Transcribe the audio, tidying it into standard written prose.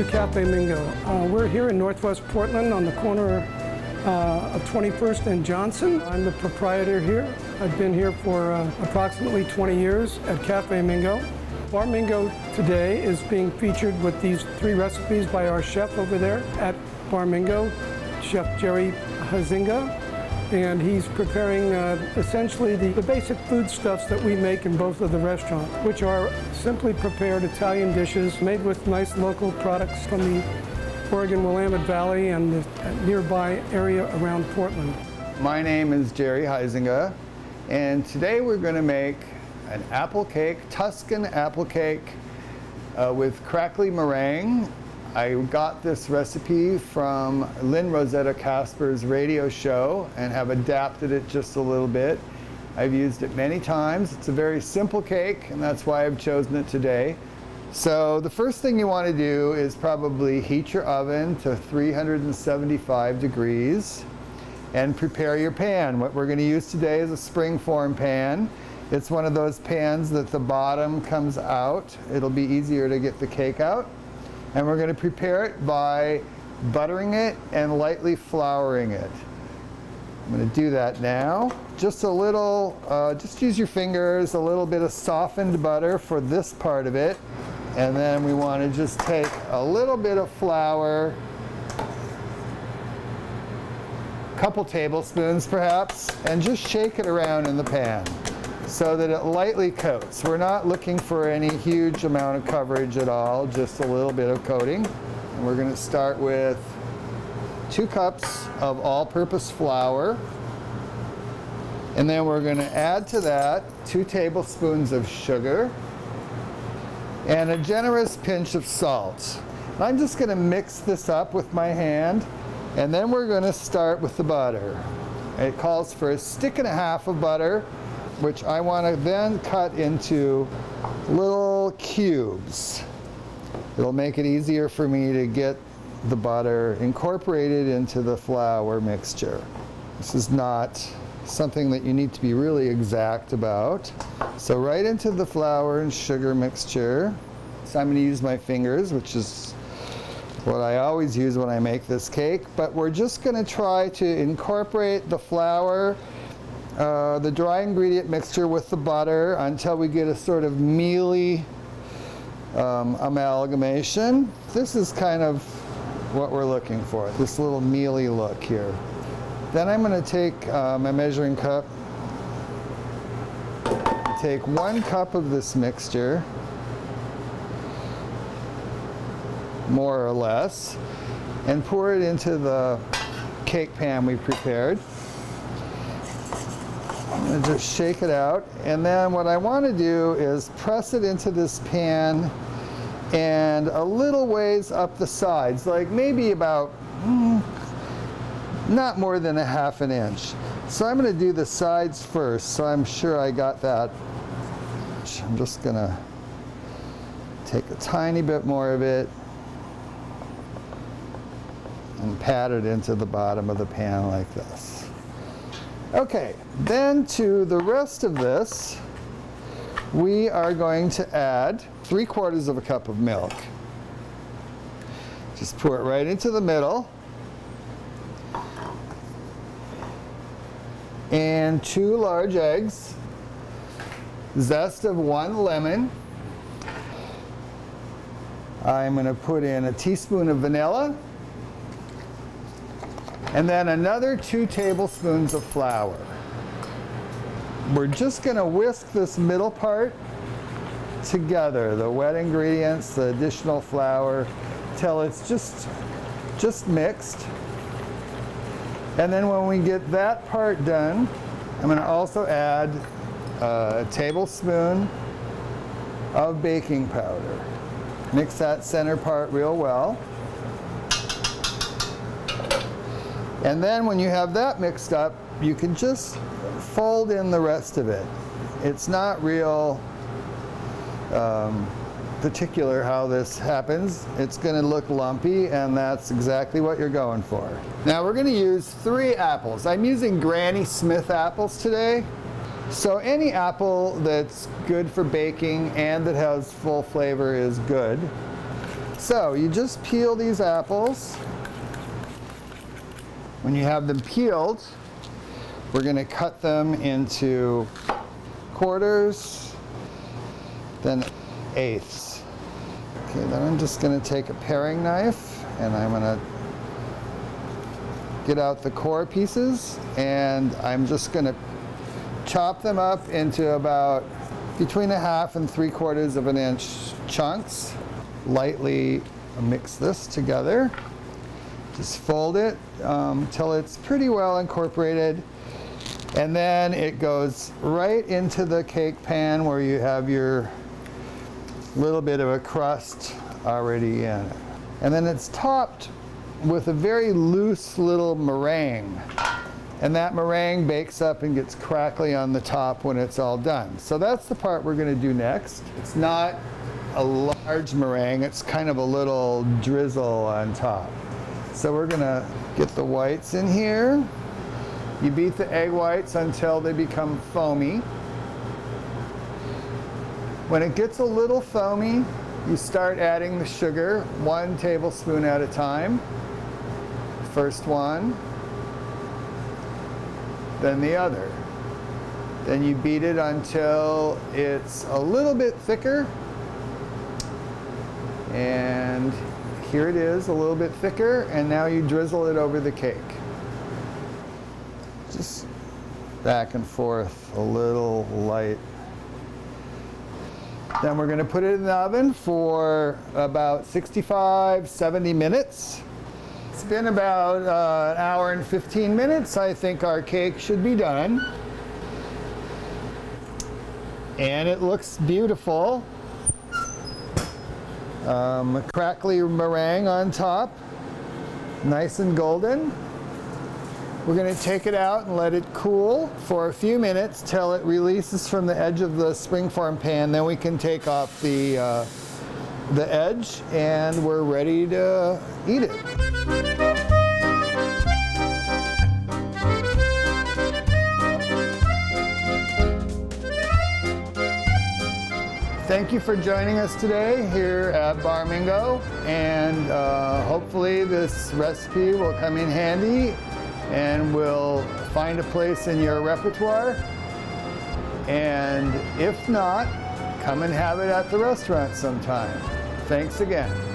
to Cafe Mingo. We're here in Northwest Portland on the corner of 21st and Johnson. I'm the proprietor here. I've been here for approximately 20 years at Cafe Mingo. Bar Mingo today is being featured with these 3 recipes by our chef over there at Bar Mingo, Chef Jerry Huizinga. And he's preparing essentially the basic foodstuffs that we make in both of the restaurants, which are simply prepared Italian dishes made with nice local products from the Oregon Willamette Valley and the nearby area around Portland. My name is Jerry Huizinga, and today we're going to make an apple cake, Tuscan apple cake with crackly meringue. I got this recipe from Lynn Rosetta Casper's radio show and have adapted it just a little bit. I've used it many times. It's a very simple cake, and that's why I've chosen it today. So the first thing you want to do is probably heat your oven to 375 degrees and prepare your pan. What we're going to use today is a springform pan. It's one of those pans that the bottom comes out. It'll be easier to get the cake out. And we're going to prepare it by buttering it and lightly flouring it. I'm going to do that now. Just a little, just use your fingers, a little bit of softened butter for this part of it. And then we want to just take a little bit of flour, a couple tablespoons perhaps, and just shake it around in the pan so that it lightly coats. We're not looking for any huge amount of coverage at all, just a little bit of coating. And we're going to start with 2 cups of all-purpose flour. And then we're going to add to that 2 tablespoons of sugar and a generous pinch of salt. And I'm just going to mix this up with my hand, and then we're going to start with the butter. It calls for 1.5 sticks of butter, which I want to then cut into little cubes. It'll make it easier for me to get the butter incorporated into the flour mixture. This is not something that you need to be really exact about. So right into the flour and sugar mixture. So I'm going to use my fingers, which is what I always use when I make this cake, but we're just going to try to incorporate the flour, the dry ingredient mixture with the butter until we get a sort of mealy amalgamation. This is kind of what we're looking for, this little mealy look here. Then I'm going to take my measuring cup, take 1 cup of this mixture, more or less, and pour it into the cake pan we prepared. I'm going to just shake it out, and then what I want to do is press it into this pan and a little ways up the sides, like maybe about not more than 1/2 inch. So I'm going to do the sides first, so I'm sure I got that. I'm just going to take a tiny bit more of it and pat it into the bottom of the pan like this. Okay, then to the rest of this, we are going to add 3/4 cup of milk. Just pour it right into the middle. And 2 large eggs, zest of 1 lemon. I'm going to put in a teaspoon of vanilla, and then another 2 tablespoons of flour. We're just going to whisk this middle part together, the wet ingredients, the additional flour, till it's just mixed. And then when we get that part done, I'm going to also add a tablespoon of baking powder. Mix that center part real well. And then when you have that mixed up, you can just fold in the rest of it. It's not real particular how this happens. It's going to look lumpy, and that's exactly what you're going for. Now we're going to use 3 apples. I'm using Granny Smith apples today. So any apple that's good for baking and that has full flavor is good. So you just peel these apples. When you have them peeled, we're going to cut them into quarters, then eighths. Okay, then I'm just going to take a paring knife and I'm going to get out the core pieces, and I'm just going to chop them up into about between 1/2 and 3/4 of an inch chunks. Lightly mix this together. Just fold it till it's pretty well incorporated, and then it goes right into the cake pan where you have your little bit of a crust already in it. And then it's topped with a very loose little meringue. And that meringue bakes up and gets crackly on the top when it's all done. So that's the part we're going to do next. It's not a large meringue, it's kind of a little drizzle on top. So we're going to get the whites in here. You beat the egg whites until they become foamy. When it gets a little foamy, you start adding the sugar, 1 tablespoon at a time. First one, then the other. Then you beat it until it's a little bit thicker. And here it is, a little bit thicker, and now you drizzle it over the cake. Just back and forth, a little light. Then we're going to put it in the oven for about 65, 70 minutes. It's been about an hour and 15 minutes. I think our cake should be done. And it looks beautiful. A crackly meringue on top, nice and golden. We're going to take it out and let it cool for a few minutes till it releases from the edge of the springform pan. Then we can take off the edge and we're ready to eat it. Thank you for joining us today here at Bar MINGO, and hopefully this recipe will come in handy and will find a place in your repertoire. And if not, come and have it at the restaurant sometime. Thanks again.